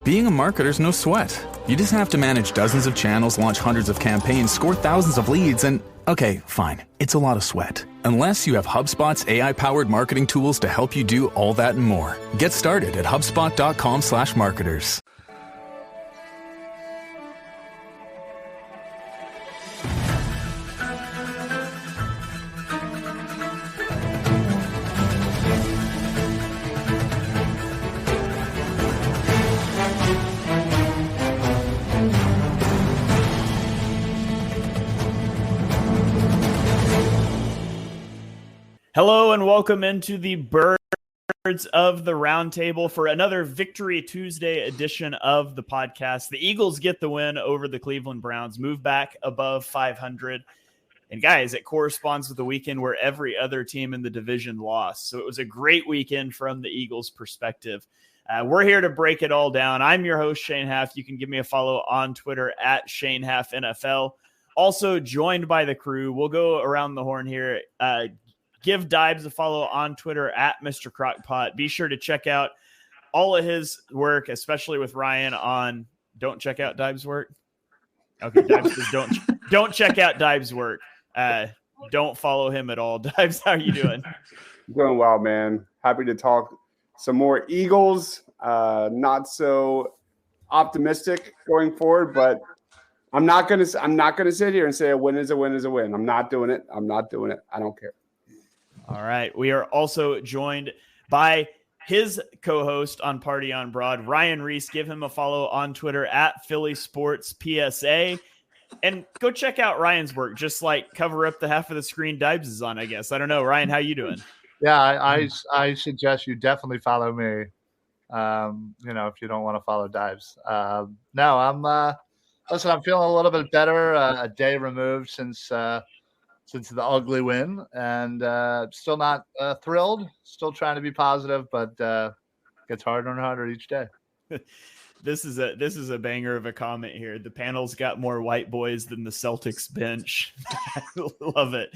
Being a marketer's no sweat. You just have to manage dozens of channels, launch hundreds of campaigns, score thousands of leads, and okay, fine, it's a lot of sweat. Unless you have HubSpot's AI-powered marketing tools to help you do all that and more. Get started at HubSpot.com/marketers. Hello and welcome into the Birds of the Roundtable for another Victory Tuesday edition of the podcast. The Eagles get the win over the Cleveland Browns, move back above 500. And guys, it corresponds with the weekend where every other team in the division lost. So it was a great weekend from the Eagles' perspective. We're here to break it all down. I'm your host, Shane Haff. You can give me a follow on Twitter at Shane Haff NFL. Also joined by the crew. We'll go around the horn here. Give Deibs a follow on Twitter at Mr. Crockpot. Be sure to check out all of his work, especially with Ryan on Don't Check Out Deibs' work. Okay, Deibs says don't check out Deibs' work. Don't follow him at all. Deibs, how are you doing? Doing well, man. Happy to talk some more Eagles. Not so optimistic going forward, but I'm not gonna sit here and say a win is a win is a win. I'm not doing it. I don't care. All right. We are also joined by his co-host on Party on Broad, Ryan Reese. Give him a follow on Twitter at Philly Sports PSA. And go check out Ryan's work. Just like cover up the half of the screen Deibs is on, I guess. I don't know. Ryan, how you doing? Yeah, I suggest you definitely follow me. If you don't want to follow Deibs. No, I'm feeling a little bit better. A day removed since the ugly win, and still not thrilled. Still trying to be positive, but gets harder and harder each day. This is a banger of a comment here. The panel's got more white boys than the Celtics bench. I love it.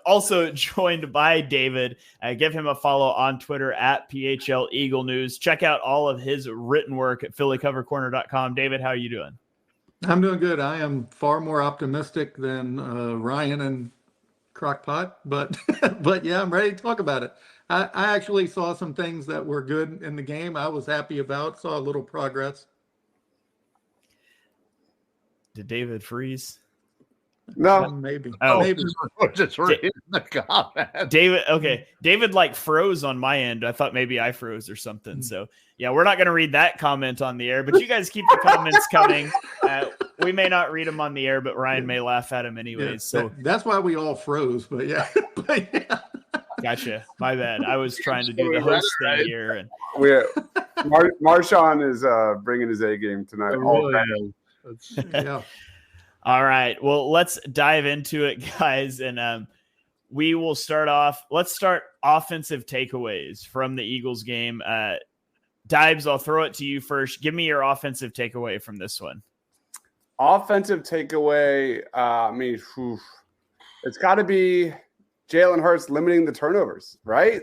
Also joined by David. Give him a follow on Twitter at PHL Eagle News. Check out all of his written work at phillycovercorner.com. David, how are you doing? I'm doing good. I am far more optimistic than Ryan and Crockpot, but yeah, I'm ready to talk about it. I actually saw some things that were good in the game. I was happy about, saw a little progress. Did David freeze? No, maybe. Maybe. Just reading the comment. David froze on my end. I thought maybe I froze or something. So yeah, we're not going to read that comment on the air, but you guys keep the comments coming. We may not read them on the air, but Ryan may laugh at them anyways. Yeah, so that's why we all froze. But yeah. Gotcha. My bad. I was trying to do the host thing here. And Marshawn is bringing his A game tonight. Yeah. All right. Well, let's dive into it, guys. And we will start off. Let's start offensive takeaways from the Eagles game. Deibs, I'll throw it to you first. Give me your offensive takeaway from this one. Offensive takeaway. It's got to be Jalen Hurts limiting the turnovers, right?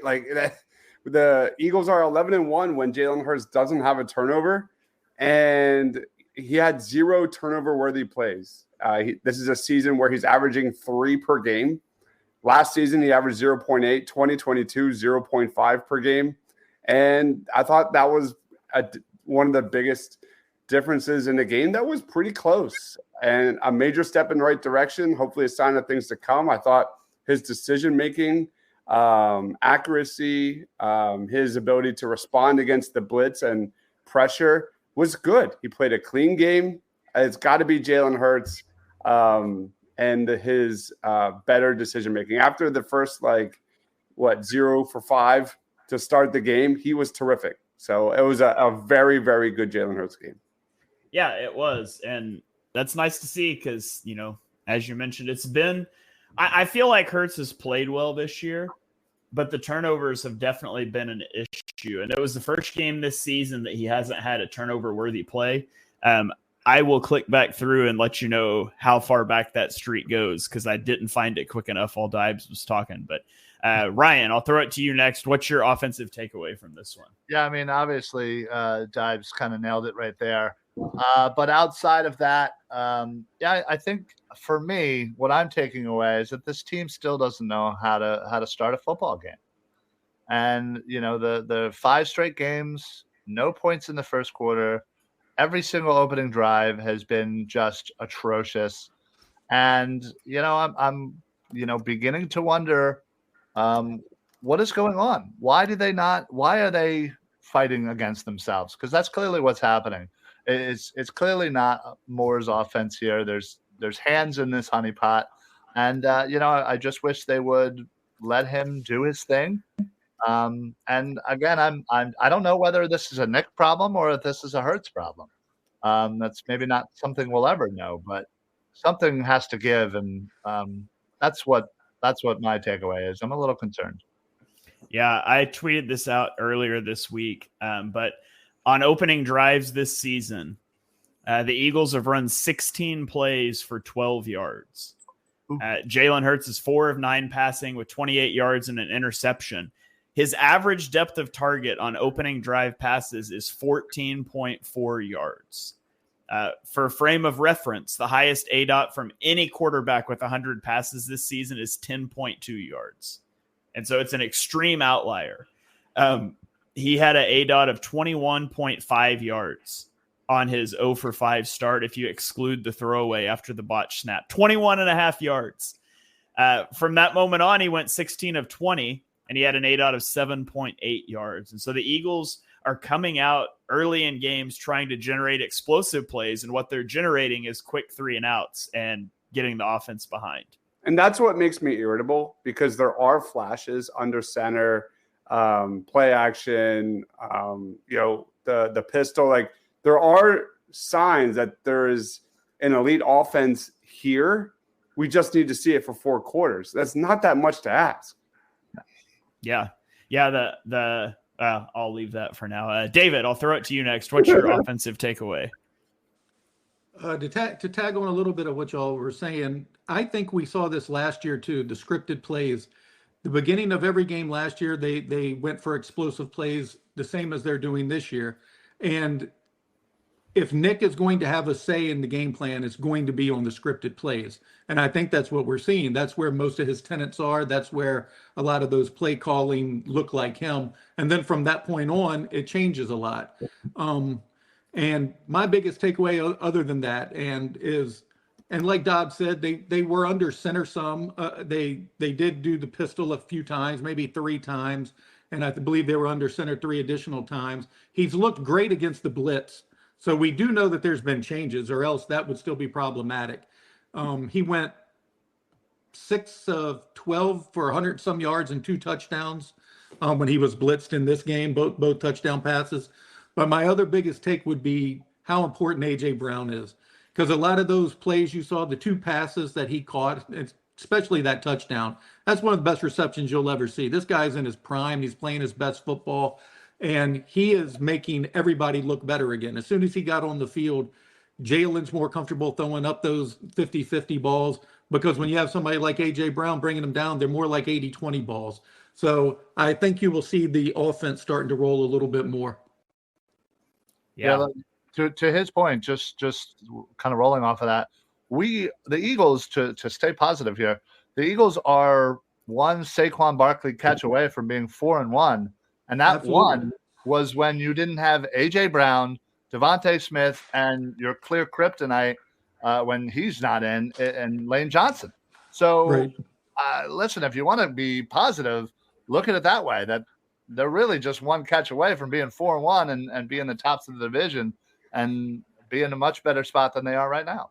The Eagles are 11-1 when Jalen Hurts doesn't have a turnover, and he had 0 turnover-worthy plays. This is a season where he's averaging 3 per game. Last season, he averaged 0.8, 2022, 0.5 per game. And I thought that was one of the biggest differences in the game that was pretty close and a major step in the right direction, hopefully a sign of things to come. I thought his decision-making, accuracy, his ability to respond against the blitz and pressure was good. He played a clean game. It's got to be Jalen Hurts and his better decision-making. After the first, 0 for 5 to start the game, he was terrific. So it was a very, very good Jalen Hurts game. Yeah, it was. And that's nice to see because, as you mentioned, it's been – I feel like Hurts has played well this year, but the turnovers have definitely been an issue. And it was the first game this season that he hasn't had a turnover-worthy play. I will click back through and let you know how far back that streak goes because I didn't find it quick enough while Deibs was talking. But Ryan, I'll throw it to you next. What's your offensive takeaway from this one? Yeah, I mean, obviously, Deibs kind of nailed it right there. But outside of that, I think for me, what I'm taking away is that this team still doesn't know how to start a football game. And the 5 straight games, no points in the first quarter. Every single opening drive has been just atrocious. And I'm beginning to wonder what is going on. Why are they fighting against themselves? Because that's clearly what's happening. It's clearly not Moore's offense here. There's hands in this honeypot, and I just wish they would let him do his thing. And again, I don't know whether this is a Nick problem or if this is a Hurts problem. That's maybe not something we'll ever know, but something has to give, and that's what my takeaway is. I'm a little concerned. Yeah, I tweeted this out earlier this week, but on opening drives this season, the Eagles have run 16 plays for 12 yards. Jalen Hurts is 4 of 9 passing with 28 yards and an interception. His average depth of target on opening drive passes is 14.4 yards. For frame of reference, the highest ADOT from any quarterback with 100 passes this season is 10.2 yards. And so it's an extreme outlier. He had an ADOT of 21.5 yards on his 0 for 5 start if you exclude the throwaway after the botch snap. 21.5 yards. From that moment on, he went 16 of 20, and he had an ADOT of 7.8 yards. And so the Eagles are coming out early in games trying to generate explosive plays, and what they're generating is quick 3-and-outs and getting the offense behind. And that's what makes me irritable, because there are flashes under center, play action, the pistol. Like, there are signs that there is an elite offense here. We just need to see it for 4 quarters. That's not that much to ask. Yeah. I'll leave that for now. David, I'll throw it to you next. What's your offensive takeaway? To tag on a little bit of what y'all were saying, I think we saw this last year too, the scripted plays. The beginning of every game last year, they went for explosive plays, the same as they're doing this year. And if Nick is going to have a say in the game plan, it's going to be on the scripted plays. And I think that's what we're seeing. That's where most of his tenants are. That's where a lot of those play calling look like him. And then from that point on, it changes a lot. And my biggest takeaway other than that, and like Dobbs said, they were under center some. They did do the pistol a few times, maybe 3 times. And I believe they were under center 3 additional times. He's looked great against the blitz. So we do know that there's been changes, or else that would still be problematic. He went 6 of 12 for 100 some yards and 2 touchdowns when he was blitzed in this game, both touchdown passes. But my other biggest take would be how important A.J. Brown is. Because a lot of those plays you saw, the 2 passes that he caught, especially that touchdown, that's one of the best receptions you'll ever see. This guy's in his prime. He's playing his best football. And he is making everybody look better again. As soon as he got on the field, Jalen's more comfortable throwing up those 50-50 balls, because when you have somebody like A.J. Brown bringing them down, they're more like 80-20 balls. So I think you will see the offense starting to roll a little bit more. Yeah. To his point, just kind of rolling off of that, the Eagles, to stay positive here, the Eagles are one Saquon Barkley catch away from being 4-1. And that Absolutely. One was when you didn't have A.J. Brown, Devontae Smith, and your clear kryptonite when he's not in, and Lane Johnson. So, right. Listen, if you want to be positive, look at it that way, that they're really just one catch away from being 4-1 and being the tops of the division and be in a much better spot than they are right now.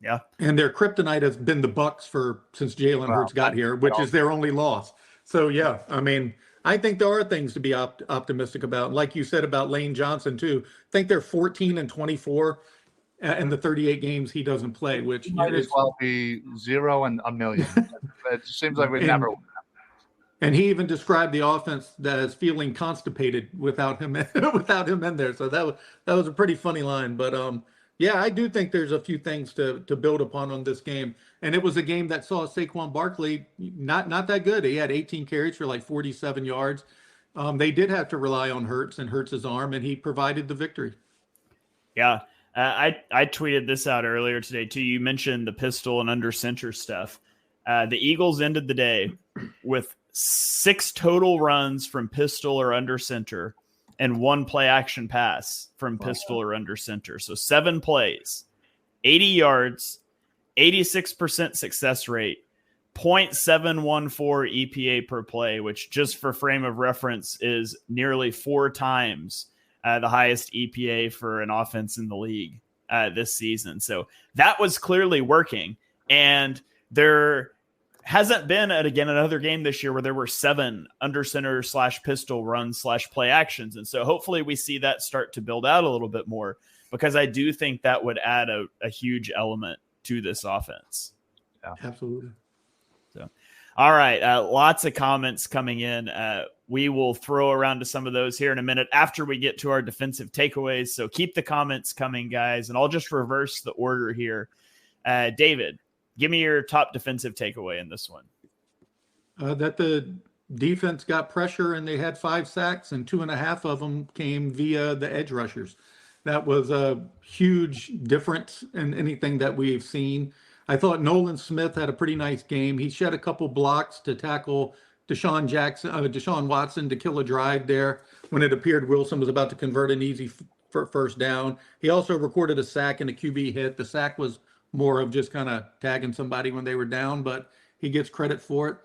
Yeah. And their kryptonite has been the Bucs since Jalen Hurts got here, which is their only loss. So, yeah, I mean, I think there are things to be optimistic about. Like you said about Lane Johnson, too. I think they're 14-24 in the 38 games he doesn't play, which might as well be 0 and a million. It seems like we never win. And he even described the offense as feeling constipated without him in there. So that was a pretty funny line. But Yeah, I do think there's a few things to build upon on this game. And it was a game that saw Saquon Barkley not that good. He had 18 carries for like 47 yards. They did have to rely on Hurts and Hurts' arm, and he provided the victory. Yeah. I tweeted this out earlier today too. You mentioned the pistol and under center stuff. The Eagles ended the day with 6 total runs from pistol or under center and 1 play action pass from pistol or under center. So 7 plays, 80 yards, 86% success rate, 0.714 EPA per play, which just for frame of reference is nearly 4 times the highest EPA for an offense in the league this season. So that was clearly working. And there hasn't been, again, another game this year where there were 7 under center / pistol runs / play actions. And so hopefully we see that start to build out a little bit more, because I do think that would add a huge element to this offense. Yeah, absolutely. So, all right. Lots of comments coming in. We will throw around to some of those here in a minute after we get to our defensive takeaways. So keep the comments coming, guys. And I'll just reverse the order here. David, give me your top defensive takeaway in this one. That the defense got pressure and they had 5 sacks, and 2.5 of them came via the edge rushers. That was a huge difference in anything that we've seen. I thought Nolan Smith had a pretty nice game. He shed a couple blocks to tackle Deshaun Watson to kill a drive there when it appeared Wilson was about to convert an easy first down. He also recorded a sack and a QB hit. The sack was more of just kind of tagging somebody when they were down, but he gets credit for it.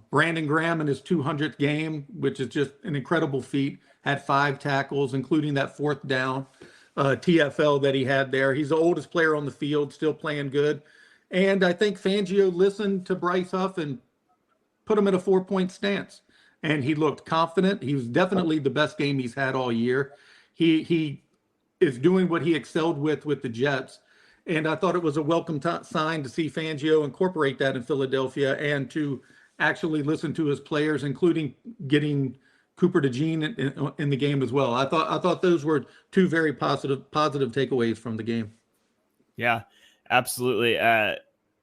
Brandon Graham in his 200th game, which is just an incredible feat, had 5 tackles, including that 4th down TFL that he had there. He's the oldest player on the field, still playing good. And I think Fangio listened to Bryce Huff and put him in a 4-point stance. And he looked confident. He was definitely the best game he's had all year. He is doing what he excelled with the Jets. And I thought it was a welcome sign to see Fangio incorporate that in Philadelphia and to actually listen to his players, including getting Cooper DeJean in the game as well. I thought those were 2 very positive takeaways from the game. Yeah, absolutely.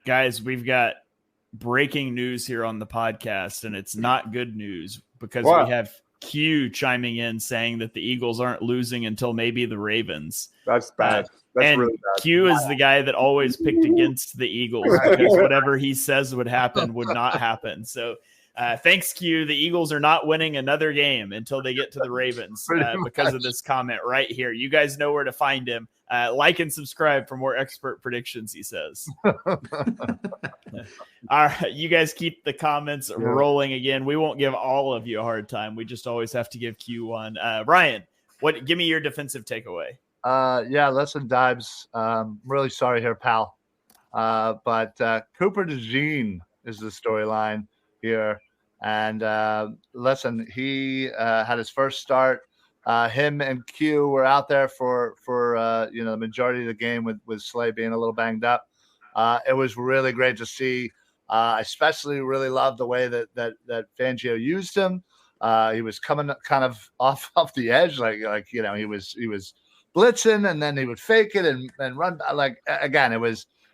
Guys, we've got breaking news here on the podcast, and it's not good news, because we have Q chiming in saying that the Eagles aren't losing until maybe the Ravens. That's bad. That's really bad. Q is the guy that always picked against the Eagles, because whatever he says would happen would not happen. So thanks, Q. The Eagles are not winning another game until they get to the Ravens because of this comment right here. You guys know where to find him. Like and subscribe for more expert predictions, he says. All right, you guys keep the comments rolling again. We won't give all of you a hard time. We just always have to give Q one. Ryan, give me your defensive takeaway. Listen, Deibs, really sorry here, pal. But Cooper DeJean is the storyline here. And listen, he had his first start. Him and Q were out there for the majority of the game with Slay being a little banged up. It was really great to see. I especially really loved the way that Fangio used him. He was coming kind of off the edge, like he was blitzing, and then he would fake it and run.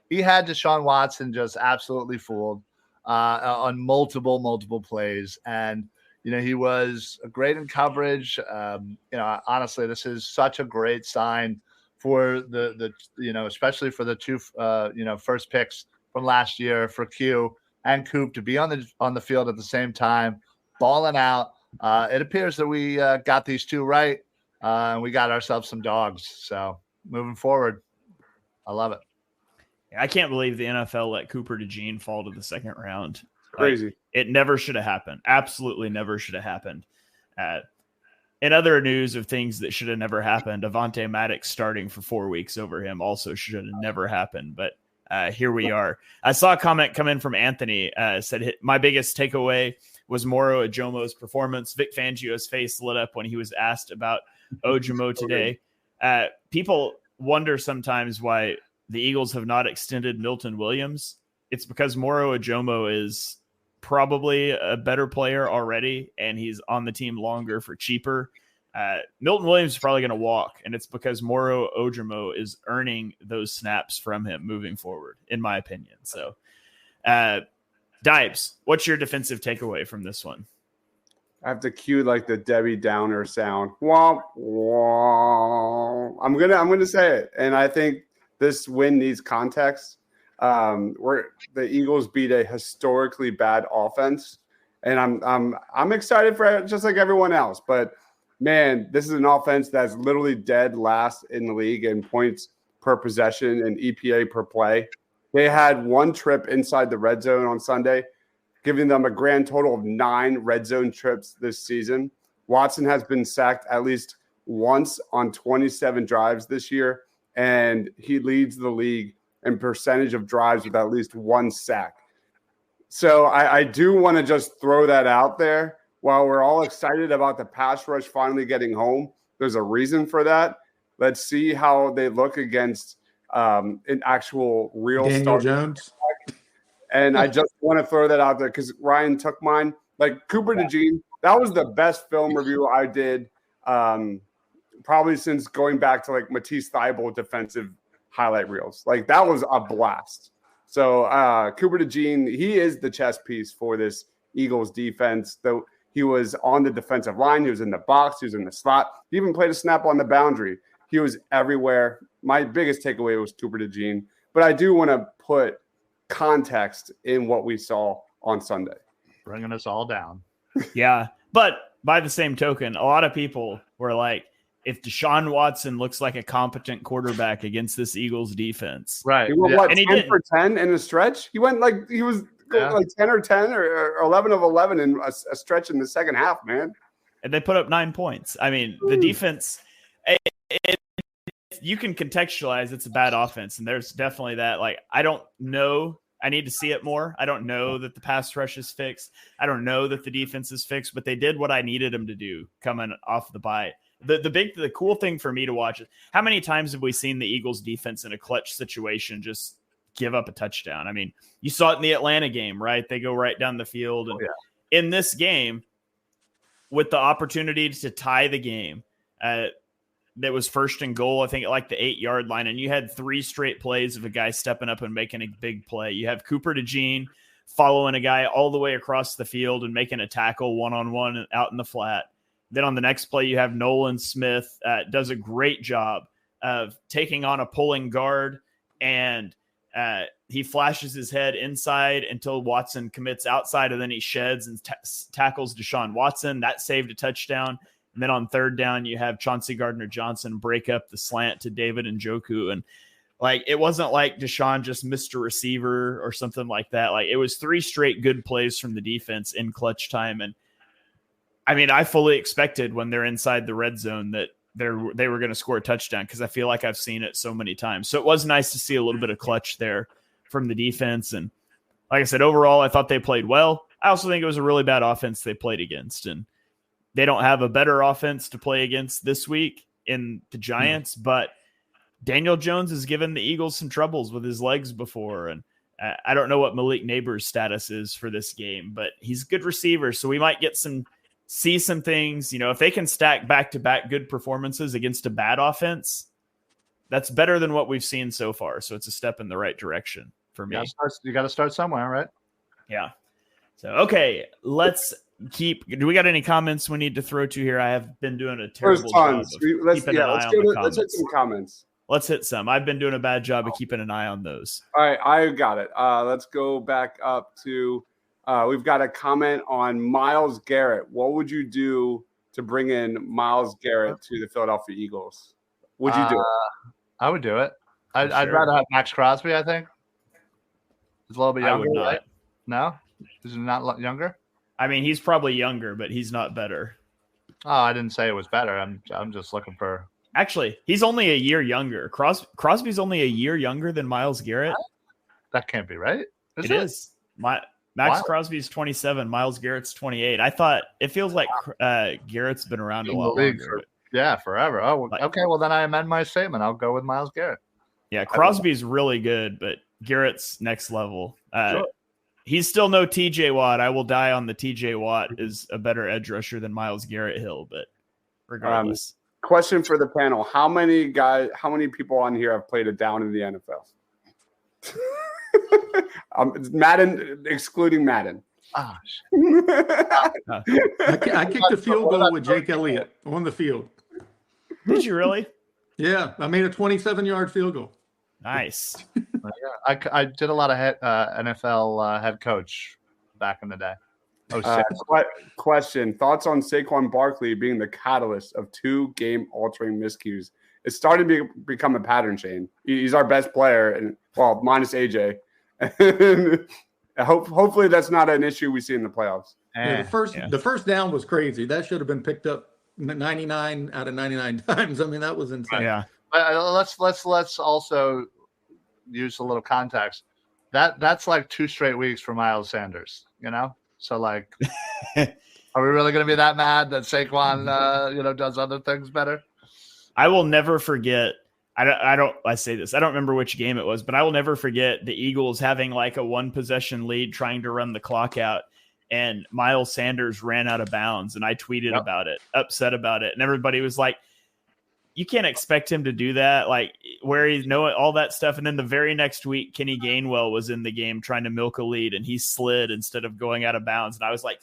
He had Deshaun Watson just absolutely fooled on multiple plays, and he was great in coverage. Honestly, this is such a great sign for the especially for the 2 first picks from last year, for Q and Coop to be on the field at the same time, balling out. It appears that we got these 2 right, and we got ourselves some dogs. So moving forward, I love it. I can't believe the NFL let Cooper DeJean fall to the 2nd round. Crazy. It never should have happened. Absolutely never should have happened. In other news of things that should have never happened, Avonte Maddox starting for 4 weeks over him also should have never happened. But here we are. I saw a comment come in from Anthony. Said, my biggest takeaway was Moro Ajomo's performance. Vic Fangio's face lit up when he was asked about Ojomo today. People wonder sometimes why the Eagles have not extended Milton Williams. It's because Moro Ajomo is probably a better player already, and he's on the team longer for cheaper. Milton Williams is probably going to walk, and it's because Moro Ojomo is earning those snaps from him moving forward, in my opinion. So, Deibs, what's your defensive takeaway from this one? I have to cue like the Debbie Downer sound. Womp womp. I'm gonna say it, and I think this win needs context. Where the Eagles beat a historically bad offense, and I'm excited for it, just like everyone else. But man, this is an offense that's literally dead last in the league in points per possession and EPA per play. They had one trip inside the red zone on Sunday, giving them a grand total of 9 red zone trips this season. Watson has been sacked at least once on 27 drives this year, and he leads the league in percentage of drives with at least 1 sack. So I do want to just throw that out there. While we're all excited about the pass rush finally getting home, there's a reason for that. Let's see how they look against an actual real Daniel start. Jones. And I just want to throw that out there because Ryan took mine. Like Cooper DeJean, that was the best film review I did probably since going back to like Matisse Thybulle defensive highlight reels. Like that was a blast. So Cooper DeJean, he is the chess piece for this Eagles defense. Though he was on the defensive line, he was in the box, he was in the slot. He even played a snap on the boundary. He was everywhere. My biggest takeaway was Cooper DeJean. But I do want to put context in what we saw on Sunday. Bringing us all down. Yeah. But by the same token, a lot of people were like, if Deshaun Watson looks like a competent quarterback against this Eagles defense. Right. He went, what, and 10 for 10 in a stretch? He went like he was like 10 or 10 or 11 of 11 in a stretch in the second half, man. And they put up 9 points. I mean, the defense, you can contextualize it's a bad offense, and there's definitely that. Like, I don't know. I need to see it more. I don't know that the pass rush is fixed. I don't know that the defense is fixed, but they did what I needed them to do coming off the bye. The cool thing for me to watch is how many times have we seen the Eagles defense in a clutch situation just give up a touchdown? I mean, you saw it in the Atlanta game, right? They go right down the field. And in this game, with the opportunity to tie the game, that was first and goal, I think, at like the 8-yard line. And you had 3 straight plays of a guy stepping up and making a big play. You have Cooper DeJean following a guy all the way across the field and making a tackle one-on-one out in the flat. Then on the next play, you have Nolan Smith does a great job of taking on a pulling guard, and he flashes his head inside until Watson commits outside, and then he sheds and tackles Deshaun Watson. That saved a touchdown. And then on third down, you have Chauncey Gardner-Johnson break up the slant to David Njoku. And like, it wasn't like Deshaun just missed a receiver or something like that. Like, it was 3 straight good plays from the defense in clutch time. And I mean, I fully expected when they're inside the red zone that they were going to score a touchdown, because I feel like I've seen it so many times. So it was nice to see a little bit of clutch there from the defense. And like I said, overall, I thought they played well. I also think it was a really bad offense they played against. And they don't have a better offense to play against this week in the Giants, but Daniel Jones has given the Eagles some troubles with his legs before. And I don't know what Malik Neighbors' status is for this game, but he's a good receiver. So we might see some things, if they can stack back-to-back good performances against a bad offense, that's better than what we've seen so far. So it's a step in the right direction for me. You got to start somewhere, right? Yeah. So, okay, do we got any comments we need to throw to here? I have been doing a terrible job. Let's hit some comments. Let's hit some. I've been doing a bad job of keeping an eye on those. All right, I got it. Let's go back up to we've got a comment on Myles Garrett. What would you do to bring in Myles Garrett to the Philadelphia Eagles? Would you do it? I would do it. I'd rather have Max Crosby, I think. He's a little bit younger. I would not. Right? No? Is he not younger? I mean, he's probably younger, but he's not better. Oh, I didn't say it was better. I'm just looking for. Actually, he's only a year younger. Crosby's only a year younger than Myles Garrett. That can't be right. It is. Max Crosby's 27. Myles Garrett's 28. I thought it feels like Garrett's been around a lot longer. Forever. Oh, okay. Well, then I amend my statement. I'll go with Myles Garrett. Yeah, Crosby's really good, but Garrett's next level. Sure. He's still no TJ Watt. I will die on the TJ Watt is a better edge rusher than Myles Garrett Hill, but regardless. Question for the panel: how many people on here have played a down in the NFL? Madden, excluding Madden. Oh, I kicked a field goal with Jake Elliott on the field. Did you really? Yeah, I made a 27-yard field goal. Nice. I did a lot of NFL head coach back in the day. Question: thoughts on Saquon Barkley being the catalyst of 2 game-altering miscues? It's starting to become a pattern, Shane. He's our best player, and minus AJ. Hopefully, that's not an issue we see in the playoffs. Yeah, the first down was crazy. That should have been picked up 99 out of 99 times. I mean, that was insane. Yeah. Let's also use a little context. That's like 2 straight weeks for Miles Sanders. So like, are we really going to be that mad that Saquon does other things better? I will never forget. I say this. I don't remember which game it was, but I will never forget the Eagles having like a 1-possession lead, trying to run the clock out, and Miles Sanders ran out of bounds. And I tweeted about it, upset about it, and everybody was like, "You can't expect him to do that." Like where he's knowing all that stuff, and then the very next week, Kenny Gainwell was in the game trying to milk a lead, and he slid instead of going out of bounds. And I was like,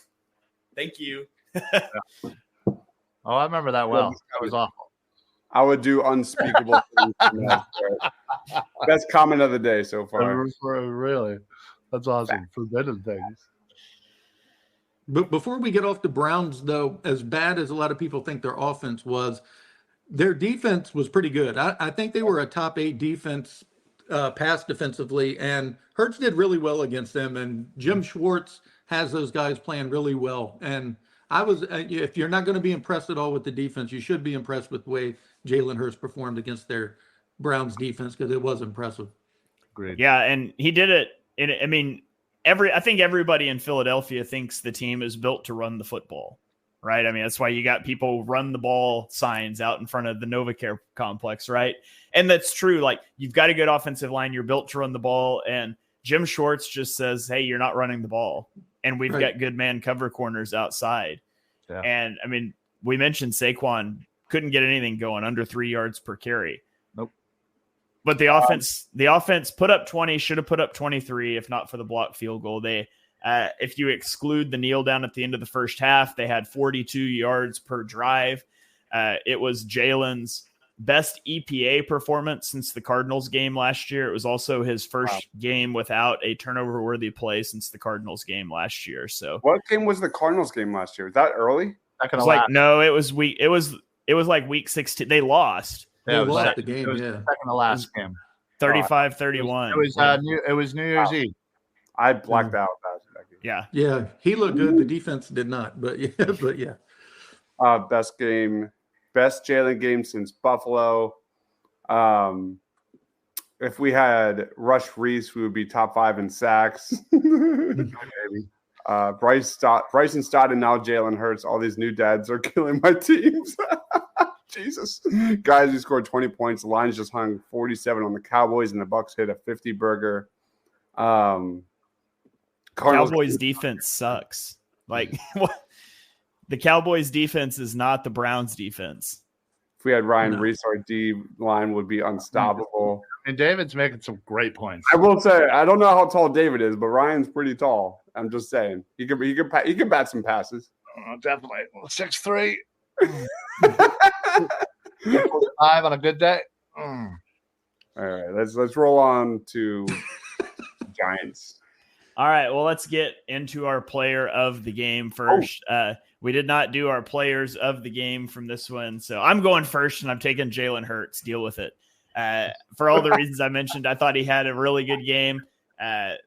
"Thank you." Oh, I remember that well. That was awful. I would do unspeakable things. Best comment of the day so far. Really? That's awesome. Forbidden things. But before we get off the Browns, though, as bad as a lot of people think their offense was, their defense was pretty good. I think they were a top 8 defense, pass defensively, and Hurts did really well against them. And Jim Schwartz has those guys playing really well. And if you're not going to be impressed at all with the defense, you should be impressed with the way Jalen Hurts performed against their Browns defense, because it was impressive. Great. Yeah, and he did it. I think everybody in Philadelphia thinks the team is built to run the football, right? I mean, that's why you got people run the ball signs out in front of the NovaCare complex, right? And that's true. Like, you've got a good offensive line. You're built to run the ball. And Jim Schwartz just says, hey, you're not running the ball. And we've got good man cover corners outside. Yeah. And, I mean, we mentioned Saquon couldn't get anything going under 3 yards per carry. Nope. But the offense put up 20, should have put up 23 if not for the blocked field goal. They, if you exclude the kneel down at the end of the first half, they had 42 yards per drive. It was Jalen's best EPA performance since the Cardinals game last year. It was also his first game without a turnover-worthy play since the Cardinals game last year. So, what game was the Cardinals game last year? Was that early? It was like week 16. They lost. Yeah, they lost the game. It was the second to last game. 35-31. It was New Year's Eve. I blacked out that game. Yeah. Yeah, he looked good. The defense did not, but yeah. Best Jalen game since Buffalo. If we had Rush Reese, we would be top 5 in sacks. Bryson Stott and now Jalen Hurts. All these new dads are killing my teams. Jesus. Guys who scored 20 points. The Lions just hung 47 on the Cowboys, and the Bucks hit a 50-burger. Cowboys defense sucks. Like, what? The Cowboys defense is not the Browns defense. If we had Ryan Reese, our D line would be unstoppable. And David's making some great points. I will say, I don't know how tall David is, but Ryan's pretty tall. I'm just saying. He can bat some passes. Definitely. 6'3". 5 on a good day. All right, let's roll on to Giants. All right, well, let's get into our player of the game first. We did not do our players of the game from this one, so I'm going first, and I'm taking Jalen Hurts. Deal with it. For all the reasons I mentioned, I thought he had a really good game. I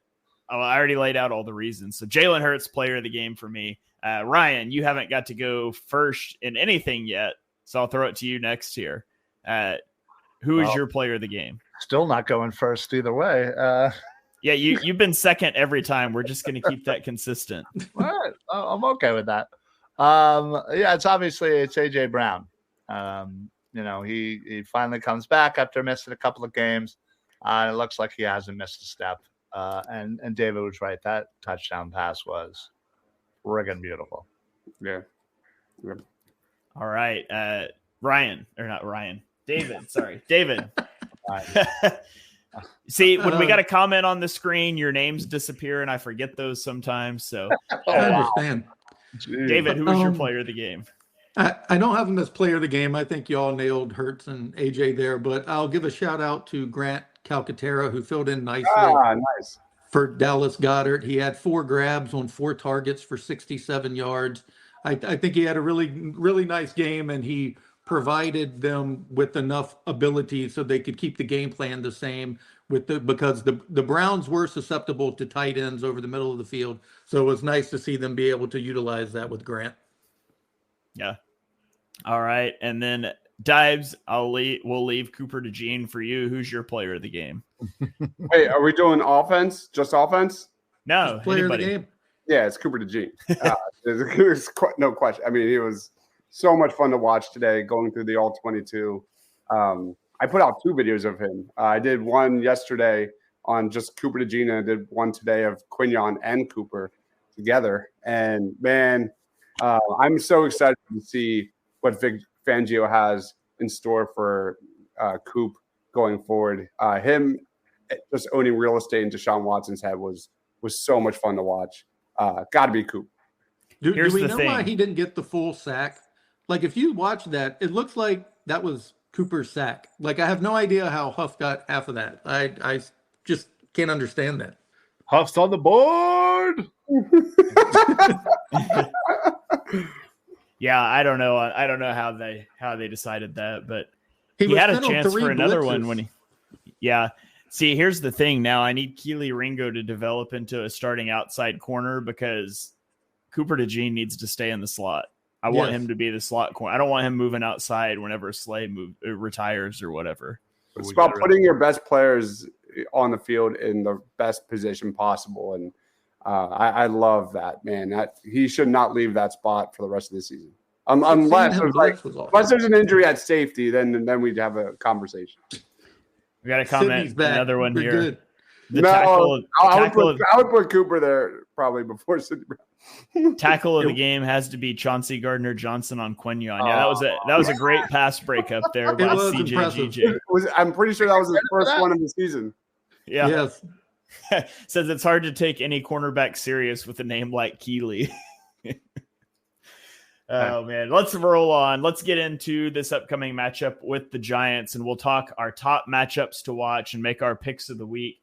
already laid out all the reasons. So Jalen Hurts, player of the game for me. Ryan, you haven't got to go first in anything yet, so I'll throw it to you next here. Who is your player of the game? Still not going first either way. Yeah, you've been second every time. We're just going to keep that consistent. All right. I'm okay with that. It's AJ Brown. He finally comes back after missing a couple of games. It looks like he hasn't missed a step. And David was right. That touchdown pass was friggin' beautiful. Yeah. All right. David. Sorry. David. See, when we got a comment on the screen, your names disappear and I forget those sometimes. So I understand. David, who was your player of the game? I don't have him as player of the game. I think y'all nailed Hurts and AJ there, but I'll give a shout out to Grant Calcaterra, who filled in nicely Nice. for Dallas Goedert. He had 4 grabs on 4 targets for 67 yards. I think he had a really, really nice game, and he provided them with enough ability so they could keep the game plan the same because the Browns were susceptible to tight ends over the middle of the field. So it was nice to see them be able to utilize that with Grant. Yeah. All right. And then Deibs, we'll leave Cooper DeJean for you. Who's your player of the game? Hey, are we doing offense? Just offense? No, Player anybody. of the game. Yeah, it's Cooper DeJean. There's no question. I mean, he was so much fun to watch today going through the all-22. I put out 2 videos of him. I did one yesterday on just Cooper DeJean, and I did one today of Quignon and Cooper together. And, man, I'm so excited to see what Vic Fangio has in store for Coop going forward. Him just owning real estate in Deshaun Watson's head was so much fun to watch. Got to be Coop. Do we the know thing. why he didn't get the full sack? Like, if you watch that, it looks like that was Cooper's sack. Like, I have no idea how Huff got half of that. I just can't understand that. Huff's on the board. Yeah, I don't know. I don't know how they decided that, but he had a chance for another one when he. Yeah. See, here's the thing. Now I need Keely Ringo to develop into a starting outside corner because Cooper DeJean needs to stay in the slot. I want him to be the slot corner. I don't want him moving outside whenever Slay retires or whatever. It's about putting your best players on the field in the best position possible, and I love that, man. That he should not leave that spot for the rest of the season, unless there's an injury at safety. Then we'd have a conversation. We got a comment. Another one here. Good. I would put Cooper there probably before Sidney Brown. Tackle of the game has to be Chauncey Gardner-Johnson on Quignon. Yeah, that was a great pass breakup there by CJGJ. I'm pretty sure that was his first one of the season. Yeah. Yes. Says it's hard to take any cornerback serious with a name like Keely. Oh, man. Let's roll on. Let's get into this upcoming matchup with the Giants, and we'll talk our top matchups to watch and make our picks of the week.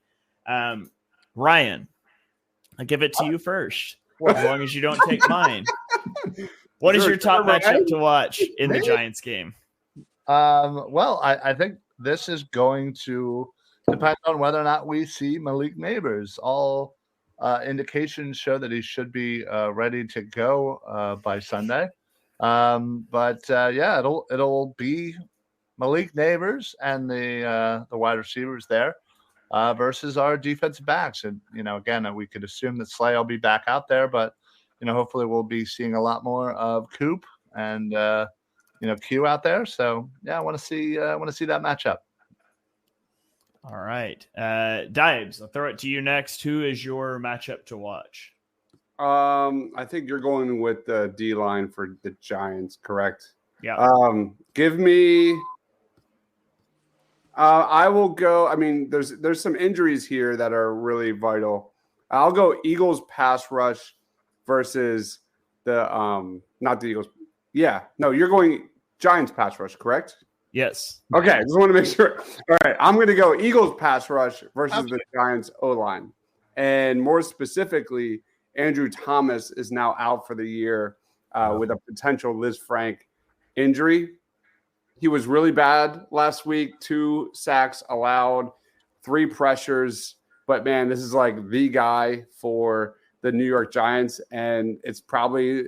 Ryan, I'll give it to you first, as long as you don't take mine. What is your top matchup to watch in the Giants game? Well, I think this is going to depend on whether or not we see Malik Neighbors. All indications show that he should be ready to go by Sunday. It'll be Malik Neighbors and the wide receivers there versus our defensive backs. And, again, we could assume that Slay will be back out there, but, hopefully we'll be seeing a lot more of Coop and, Q out there. So, yeah, I want to see that matchup. All right. Deibs, I'll throw it to you next. Who is your matchup to watch? I think you're going with the D line for the Giants, correct? Yeah. Give me. I will go. I mean, there's some injuries here that are really vital. I'll go Eagles pass rush versus the not the Eagles. Yeah, no, you're going Giants pass rush, correct? Yes. Okay, just want to make sure. All right, I'm going to go Eagles pass rush versus the Giants O-line. And more specifically, Andrew Thomas is now out for the year with a potential Liz Frank injury. He was really bad last week, 2 sacks allowed, 3 pressures. But, man, this is like the guy for the New York Giants, and it's probably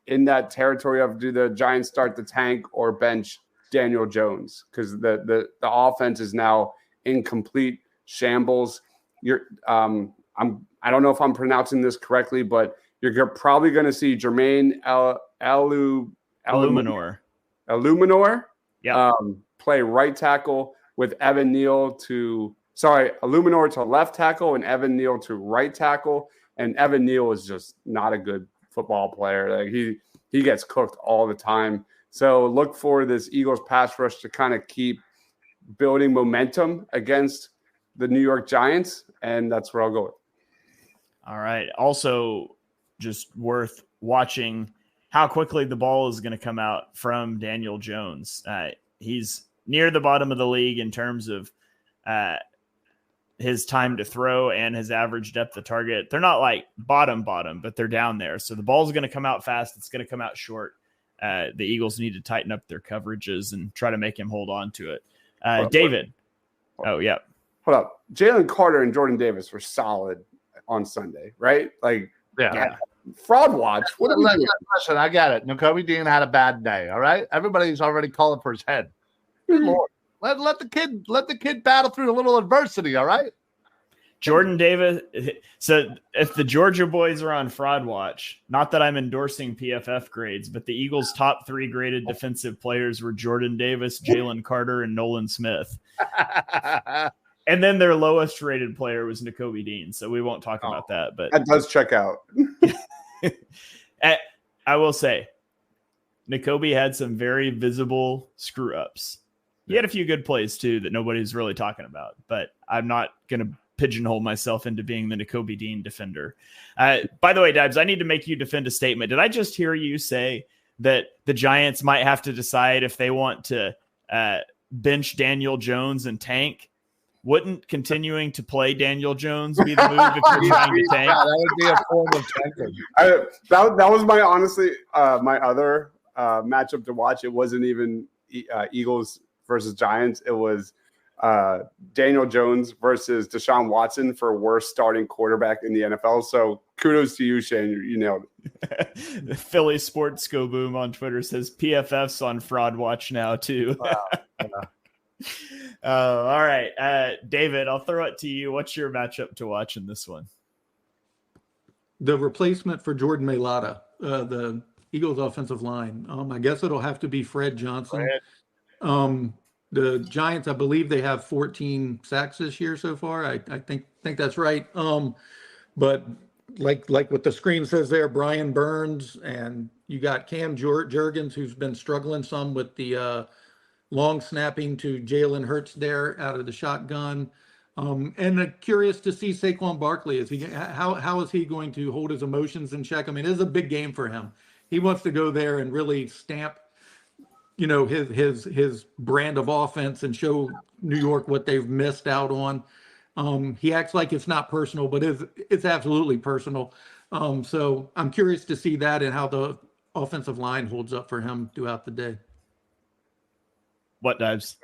in that territory of do the Giants start the tank or bench Daniel Jones, because the offense is now in complete shambles. I don't know if I'm pronouncing this correctly, but you're probably going to see Jermaine Illuminor play right tackle with Evan Neal Illuminor to left tackle and Evan Neal to right tackle. And Evan Neal is just not a good football player. Like he gets cooked all the time. So look for this Eagles pass rush to kind of keep building momentum against the New York Giants, and that's where I'll go with. All right. Also, just worth watching how quickly the ball is going to come out from Daniel Jones. He's near the bottom of the league in terms of his time to throw and his average depth of target. They're not like bottom, but they're down there. So the ball's going to come out fast. It's going to come out short. The Eagles need to tighten up their coverages and try to make him hold on to it. David. Oh, yeah. Hold up. Jalen Carter and Jordan Davis were solid on Sunday, right? Like, Yeah. Fraud watch. What are we doing? Listen, I get it. Nakobe Dean had a bad day. All right. Everybody's already calling for his head. Good Lord. Let the kid battle through a little adversity. All right. Jordan Davis. So if the Georgia boys are on fraud watch, not that I'm endorsing PFF grades, but the Eagles' top 3 graded defensive players were Jordan Davis, Jalen Carter, and Nolan Smith. And then their lowest rated player was Nakobe Dean. So we won't talk about that. But that does check out. I will say, Nakobe had some very visible screw ups. He had a few good plays too that nobody's really talking about, but I'm not going to pigeonhole myself into being the Nakobe Dean defender. By the way, Deibs, I need to make you defend a statement. Did I just hear you say that the Giants might have to decide if they want to bench Daniel Jones and tank? Wouldn't continuing to play Daniel Jones be the move if you're trying to tank? Yeah, that would be a form of tanking. That was my honestly my other matchup to watch. It wasn't even Eagles versus Giants. It was Daniel Jones versus Deshaun Watson for worst starting quarterback in the NFL. So kudos to you, Shane. You nailed it. The Philly Sports Go Boom on Twitter says PFF's on fraud watch now too. Wow. All right. David, I'll throw it to you. What's your matchup to watch in this one? The replacement for Jordan Mailata, the Eagles offensive line. I guess it'll have to be Fred Johnson. The Giants, I believe they have 14 sacks this year so far. I think that's right. But like what the screen says there, Brian Burns, and you got Cam Jurgens, who's been struggling some with the long snapping to Jalen Hurts there out of the shotgun. And curious to see Saquon Barkley. How is he going to hold his emotions in check? I mean, it is a big game for him. He wants to go there and really stamp, his brand of offense and show New York what they've missed out on. He acts like it's not personal, but it's absolutely personal. So I'm curious to see that and how the offensive line holds up for him throughout the day. What, Deibs?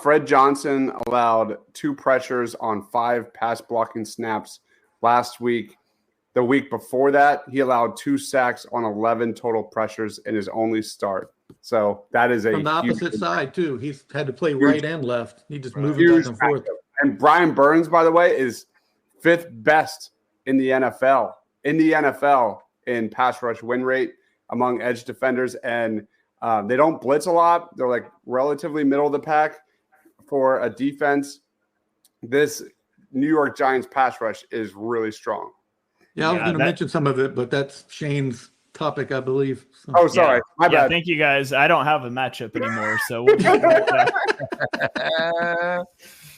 Fred Johnson allowed 2 pressures on 5 pass blocking snaps last week. The week before that, he allowed 2 sacks on 11 total pressures in his only start. So that is from the opposite side too. He's had to play right and left. He just moved back and forth. And Brian Burns, by the way, is 5th best in the NFL. In pass rush win rate among edge defenders, and they don't blitz a lot. They're like relatively middle of the pack for a defense. This New York Giants pass rush is really strong. Yeah, I was going to mention some of it, but that's Shane's topic, I believe. So. Oh, sorry. My bad. Thank you, guys. I don't have a matchup anymore, so we'll just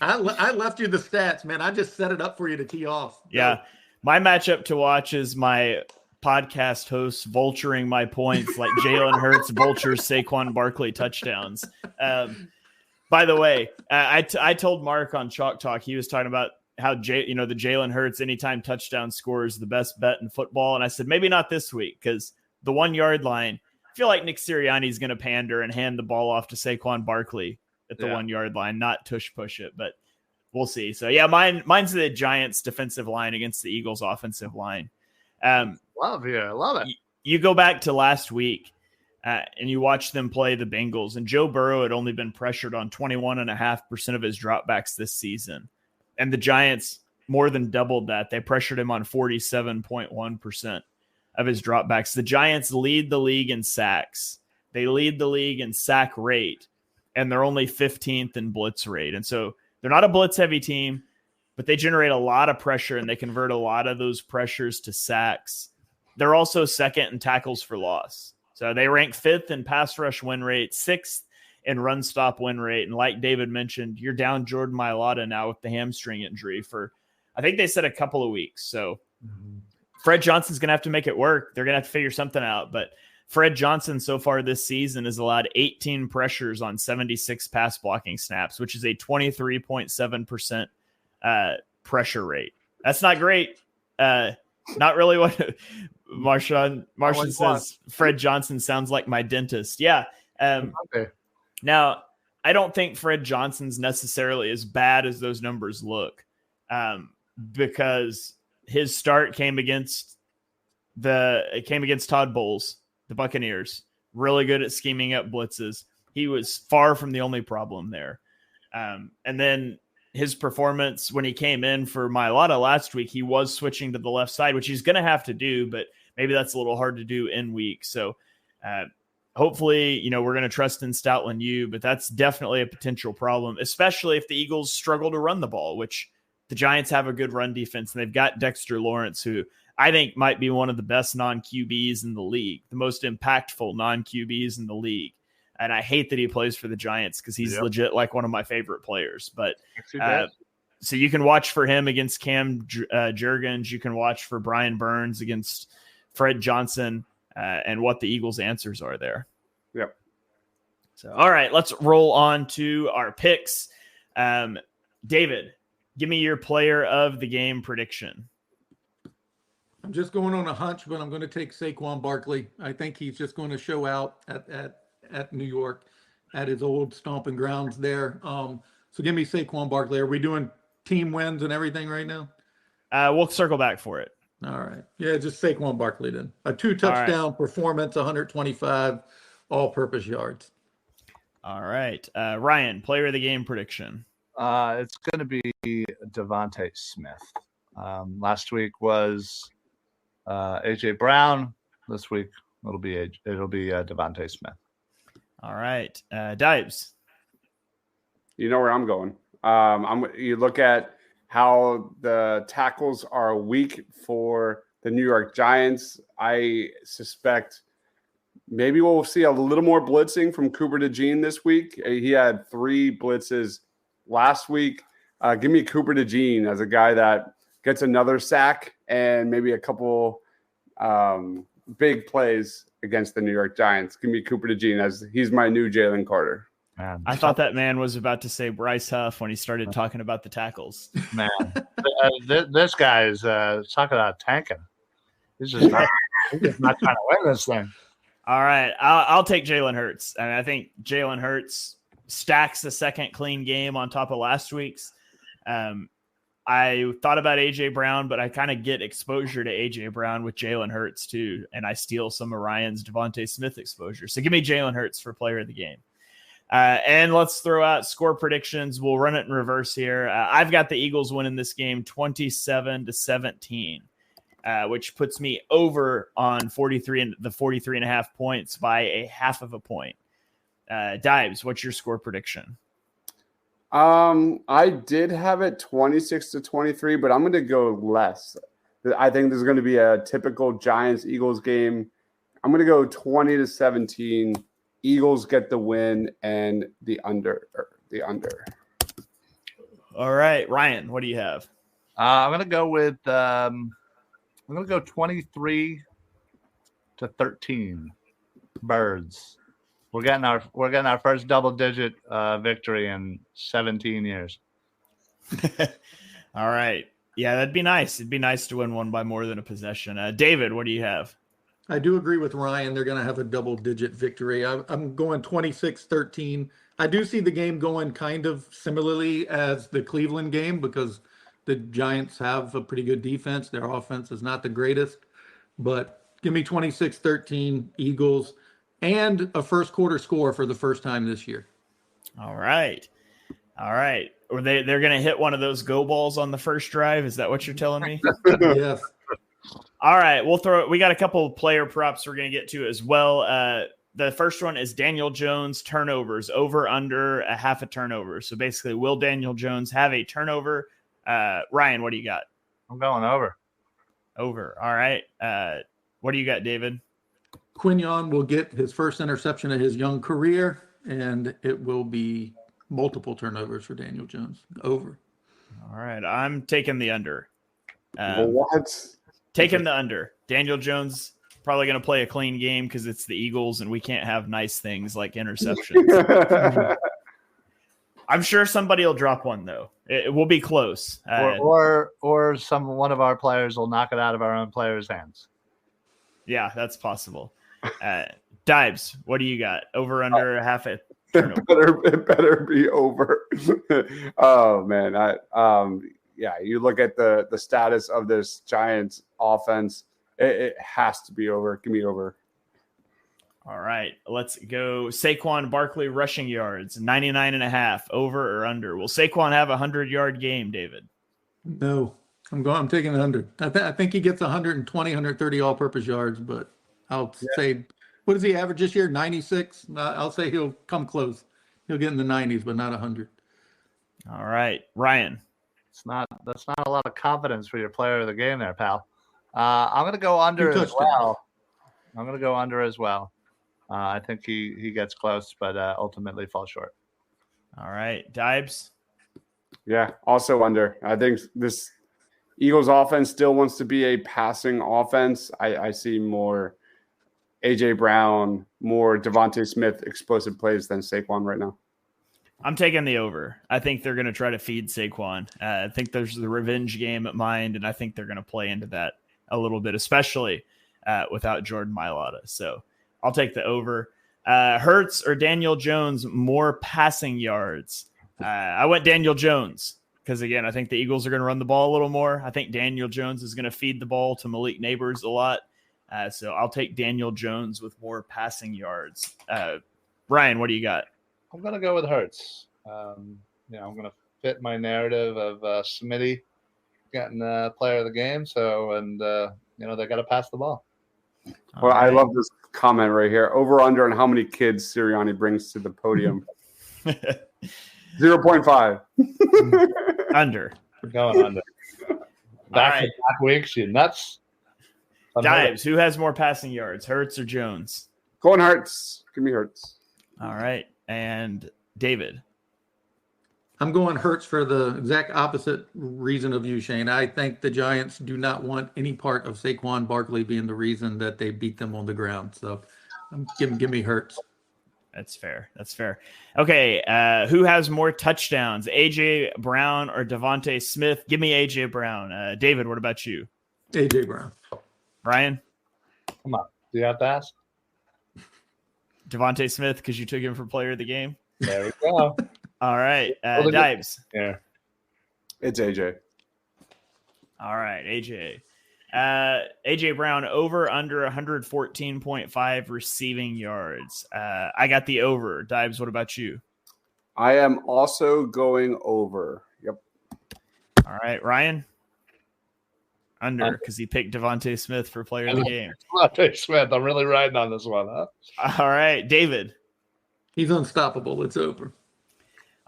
I left you the stats, man. I just set it up for you to tee off. Yeah. My matchup to watch is my podcast hosts vulturing my points like Jalen Hurts vultures Saquon Barkley touchdowns. By the way, I told Mark on Chalk Talk, he was talking about how the Jalen Hurts anytime touchdown score is the best bet in football. And I said, maybe not this week, because the 1 yard line, I feel like Nick Sirianni is going to pander and hand the ball off to Saquon Barkley at the 1 yard line, not tush push it, but we'll see. So yeah, mine's the Giants defensive line against the Eagles offensive line. Love it. You go back to last week and you watch them play the Bengals, and Joe Burrow had only been pressured on 21.5% of his dropbacks this season. And the Giants more than doubled that. They pressured him on 47.1% of his dropbacks. The Giants lead the league in sacks. They lead the league in sack rate, and they're only 15th in blitz rate. And so they're not a blitz-heavy team, but they generate a lot of pressure, and they convert a lot of those pressures to sacks. They're also second in tackles for loss. So they rank 5th in pass rush win rate, 6th in run stop win rate. And like David mentioned, you're down Jordan Mailata now with the hamstring injury for, I think they said a couple of weeks. So Fred Johnson's going to have to make it work. They're going to have to figure something out. But Fred Johnson so far this season has allowed 18 pressures on 76 pass blocking snaps, which is a 23.7% pressure rate. That's not great. Not really what Martian says. Fred Johnson sounds like my dentist. Yeah. Okay. Now, I don't think Fred Johnson's necessarily as bad as those numbers look, because his start came against Todd Bowles, the Buccaneers. Really good at scheming up blitzes. He was far from the only problem there. And then his performance when he came in for Mailata last week, he was switching to the left side, which he's going to have to do, but maybe that's a little hard to do in week. So hopefully, we're going to trust in Stoutland U, but that's definitely a potential problem, especially if the Eagles struggle to run the ball, which the Giants have a good run defense, and they've got Dexter Lawrence, who I think might be one of the best non-QBs in the league, the most impactful non-QBs in the league. And I hate that he plays for the Giants because he's legit like one of my favorite players. But so you can watch for him against Cam Jurgens. You can watch for Brian Burns against Fred Johnson, and what the Eagles' answers are there. Yep. So, all right, let's roll on to our picks. David, give me your player of the game prediction. I'm just going on a hunch, but I'm going to take Saquon Barkley. I think he's just going to show out at New York, at his old stomping grounds there. So give me Saquon Barkley. Are we doing team wins and everything right now? We'll circle back for it. All right. Yeah, just Saquon Barkley then. A 2-touchdown performance, 125 all-purpose yards. All right. Ryan, player of the game prediction. It's going to be Devontae Smith. Last week was A.J. Brown. This week it'll be Devontae Smith. All right. Deibs. You know where I'm going. You look at how the tackles are weak for the New York Giants. I suspect maybe we'll see a little more blitzing from Cooper DeJean this week. He had 3 blitzes last week. Give me Cooper DeJean as a guy that gets another sack and maybe a couple big plays against the New York Giants. Give me Cooper DeJean as he's my new Jalen Carter. Man, I thought that man was about to say Bryce Huff when he started talking about the tackles. Man, this guy is talking about tanking. He's just not trying to win this thing. All right, I'll take Jalen Hurts. I mean, I think Jalen Hurts stacks the second clean game on top of last week's. I thought about A.J. Brown, but I kind of get exposure to A.J. Brown with Jalen Hurts too, and I steal some of Ryan's Devontae Smith exposure. So give me Jalen Hurts for player of the game. And let's throw out score predictions. We'll run it in reverse here. I've got the Eagles winning this game 27-17, which puts me over on 43.5 points by a half of a point. Deibs, what's your score prediction? I did have it 26-23, but I'm going to go less. I think there's going to be a typical Giants-Eagles game. I'm going to go 20-17. Eagles get the win and the under. All right, Ryan, what do you have? I'm going to go with 23-13. Birds. We're getting our first double-digit victory in 17 years. All right. Yeah, that'd be nice. It'd be nice to win one by more than a possession. David, what do you have? I do agree with Ryan. They're going to have a double-digit victory. I'm going 26-13. I do see the game going kind of similarly as the Cleveland game because the Giants have a pretty good defense. Their offense is not the greatest. But give me 26-13 Eagles and a first quarter score for the first time this year. All right. Or they're going to hit one of those go balls on the first drive. Is that what you're telling me? Yes. All right, we got a couple player props we're going to get to as well. The first one is Daniel Jones turnovers, over under a half a turnover. So basically, will Daniel Jones have a turnover? Ryan, what do you got? I'm going over. Over. All right. What do you got, David? Quinion will get his first interception of his young career, and it will be multiple turnovers for Daniel Jones. Over. All right. I'm taking the under. What? Taking the under. Daniel Jones probably going to play a clean game because it's the Eagles, and we can't have nice things like interceptions. I'm sure somebody will drop one, though. It will be close. Or one of our players will knock it out of our own players' hands. Yeah, that's possible. Deibs, what do you got? Over, under, half it? It better be over. Oh, man. You look at the status of this Giants offense, it has to be over. Give me over. All right, let's go. Saquon Barkley rushing yards, 99.5, over or under. Will Saquon have a 100-yard game, David? No, I'm taking the under. I think he gets 120, 130 all-purpose yards, but I'll say, what does he average this year? 96? I'll say he'll come close. He'll get in the 90s, but not 100. All right, Ryan. That's not a lot of confidence for your player of the game there, pal. I'm going to go under as well. I think he gets close, but ultimately falls short. All right, Deibs. Yeah, also under. I think this Eagles offense still wants to be a passing offense. I see more A.J. Brown, more Devontae Smith explosive plays than Saquon right now. I'm taking the over. I think they're going to try to feed Saquon. I think there's the revenge game at mind, and I think they're going to play into that a little bit, especially without Jordan Mailata. So I'll take the over. Hurts or Daniel Jones, more passing yards. I went Daniel Jones because, again, I think the Eagles are going to run the ball a little more. I think Daniel Jones is going to feed the ball to Malik Neighbors a lot. So I'll take Daniel Jones with more passing yards. Ryan, what do you got? I'm going to go with Hurts. I'm going to fit my narrative of Smitty getting player of the game. So, they got to pass the ball. Well, right. I love this comment right here. Over under on how many kids Sirianni brings to the podium. 0.5. Under. We're going under. Back weeks, you nuts. Deibs, who has more passing yards, Hurts or Jones? Going Hurts. Give me Hurts. All right. And David? I'm going Hurts for the exact opposite reason of you, Shane. I think the Giants do not want any part of Saquon Barkley being the reason that they beat them on the ground. So give me Hurts. That's fair. Okay, who has more touchdowns, A.J. Brown or Devontae Smith? Give me A.J. Brown. David, what about you? A.J. Brown. Ryan? Come on. Do you have to ask? Devontae Smith because you took him for player of the game? There we go. All right. Deibs. Yeah. It's AJ. All right. AJ. AJ Brown over under 114.5 receiving yards. I got the over. Deibs, what about you? I am also going over. Yep. All right. Ryan? Under because he picked Devontae Smith for player of the game. Devontae Smith. I'm really riding on this one, huh? All right. David. He's unstoppable. It's over.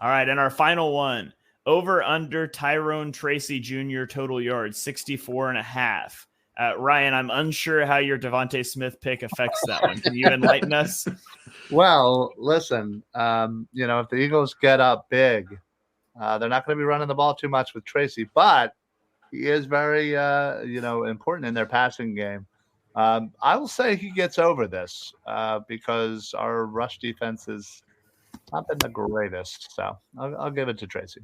All right, and our final one, over under Tyrone Tracy Jr. total yards, 64.5. Ryan, I'm unsure how your Devontae Smith pick affects that one. Can you enlighten us? Well, listen, if the Eagles get up big, they're not going to be running the ball too much with Tracy, but he is very, important in their passing game. I will say he gets over this because our rush defense is not been the greatest, so I'll give it to Tracy.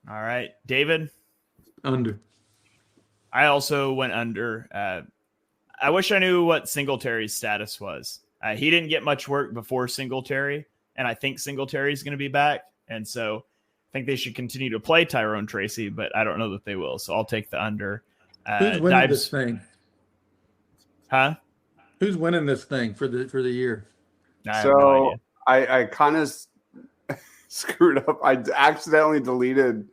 All right, David? Under. I also went under. I wish I knew what Singletary's status was. He didn't get much work before Singletary, and I think Singletary is going to be back, and so I think they should continue to play Tyrone Tracy, but I don't know that they will, so I'll take the under. Who's winning this thing? Huh? Who's winning this thing for the year? So I kind of screwed up. I accidentally deleted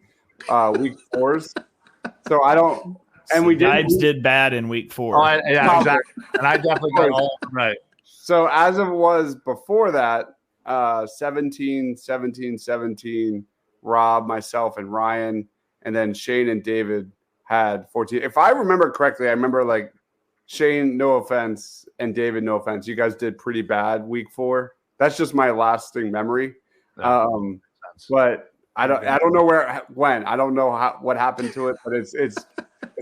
week 4's. So I don't. And we did bad in week 4. Oh, exactly. And I definitely got all right. So as it was before that, 17, Rob, myself, and Ryan, and then Shane and David had 14. If I remember correctly, I remember like Shane, no offense, and David, no offense. You guys did pretty bad week 4. That's just my lasting memory. But I don't know when. I don't know what happened to it, but it's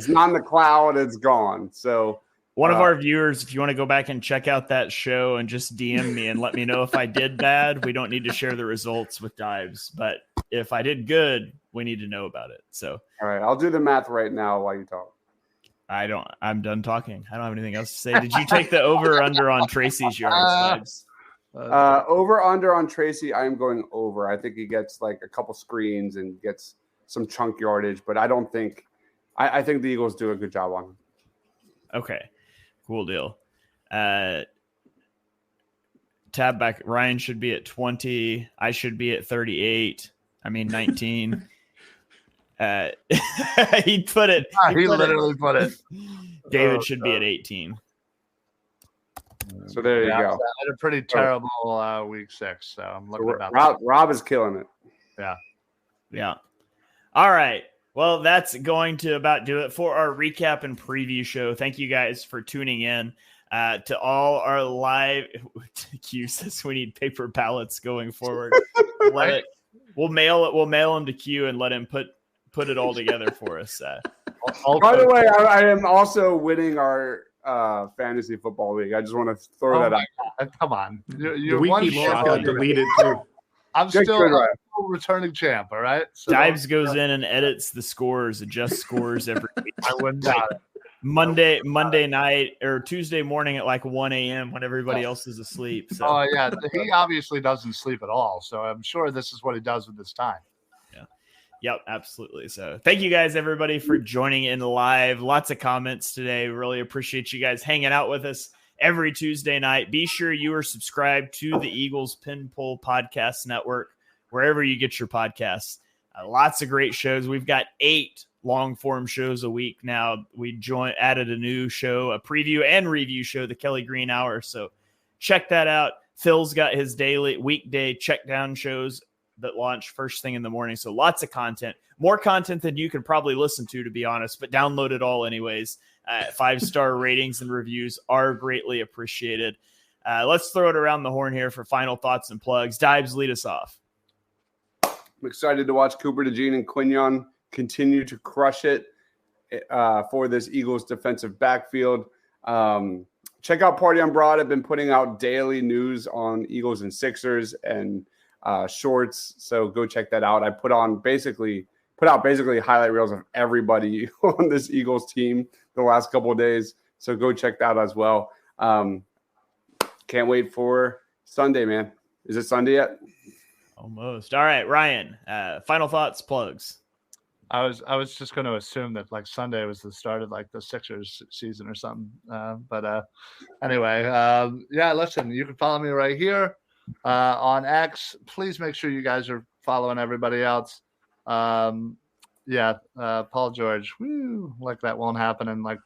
not in the cloud. It's gone. So one of our viewers, if you want to go back and check out that show and just DM me and let me know if I did bad, we don't need to share the results with Deibs. But if I did good, we need to know about it. So, all right, I'll do the math right now while you talk. I'm done talking. I don't have anything else to say. Did you take the over or under on Tracy's yards, Deibs? Over under on Tracy, I am going over. I think he gets like a couple screens and gets some chunk yardage, but I don't think I think the Eagles do a good job on him. Okay. Cool deal. Tab back. Ryan should be at 20. I should be at 38. 19. He put it. He literally put it. David should be at 18. So there you go. I had a pretty terrible week 6. So I'm looking about Rob is killing it. Yeah. All right. Well, that's going to about do it for our recap and preview show. Thank you guys for tuning in. To all our live Q says we need paper ballots going forward. We'll mail them to Q and let him put it all together for us. By the way, I am also winning our fantasy football league. I just want to throw that out. Come on, the week he lost got deleted too. I'm still returning champ. All right. So Deibs goes in and edits the scores, adjusts scores every week. I wouldn't doubt it. Monday night or Tuesday morning at like 1 a.m. when everybody else is asleep. So. Oh yeah, he obviously doesn't sleep at all. So I'm sure this is what he does with his time. Yeah. Yep, absolutely. So thank you guys, everybody, for joining in live. Lots of comments today. Really appreciate you guys hanging out with us every Tuesday night. Be sure you are subscribed to the Eagles Pin Pull Podcast Network, wherever you get your podcasts. Lots of great shows. We've got 8 long form shows a week now. We added a new show, a preview and review show, the Kelly Green Hour. So check that out. Phil's got his daily weekday check down shows that launch first thing in the morning. So lots of content, more content than you could probably listen to be honest, but download it all anyways. 5-star ratings and reviews are greatly appreciated. Let's throw it around the horn here for final thoughts and plugs. Deibs, lead us off. I'm excited to watch Cooper DeJean and Quinyon continue to crush it for this Eagles defensive backfield. Check out Party on Broad. I've been putting out daily news on Eagles and Sixers and shorts, so go check that out. I put out basically highlight reels of everybody on this Eagles team the last couple of days, so go check that out as well. Can't wait for Sunday, man. Is it Sunday yet? Almost. All right, Ryan, final thoughts, plugs. I was just going to assume that like Sunday was the start of like the Sixers season or something. But anyway, yeah, listen, you can follow me right here on X. Please make sure you guys are following everybody else. Paul George, like that won't happen in like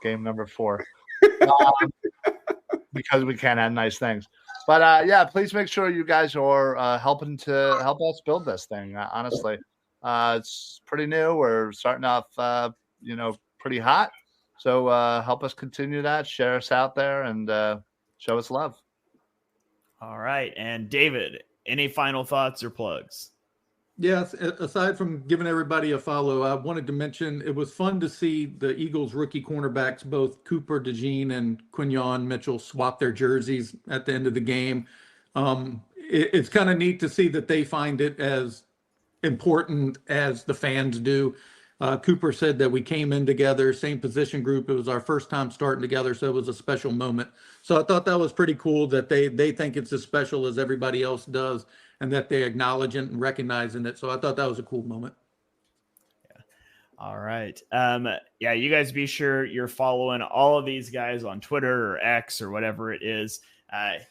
game number 4 because we can't have nice things. But please make sure you guys are helping to help us build this thing. Honestly. It's pretty new. We're starting off, pretty hot. So help us continue that. Share us out there and show us love. All right. And David, any final thoughts or plugs? Yes. Aside from giving everybody a follow, I wanted to mention it was fun to see the Eagles rookie cornerbacks, both Cooper DeJean and Quinyon Mitchell, swap their jerseys at the end of the game. It's kind of neat to see that they find it as important as the fans do. Cooper said that we came in together, same position group. It was our first time starting together, so it was a special moment. So I thought that was pretty cool that they think it's as special as everybody else does and that they acknowledge it and recognizing it. So I thought that was a cool moment. Yeah. All right. You guys be sure you're following all of these guys on Twitter or X or whatever it is.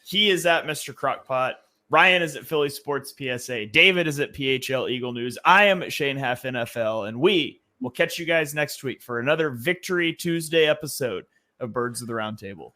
He is at Mr. Crockpot. Ryan is at Philly Sports PSA. David is at PHL Eagle News. I am at Shane Half NFL, and we will catch you guys next week for another Victory Tuesday episode of Birds of the Round Table.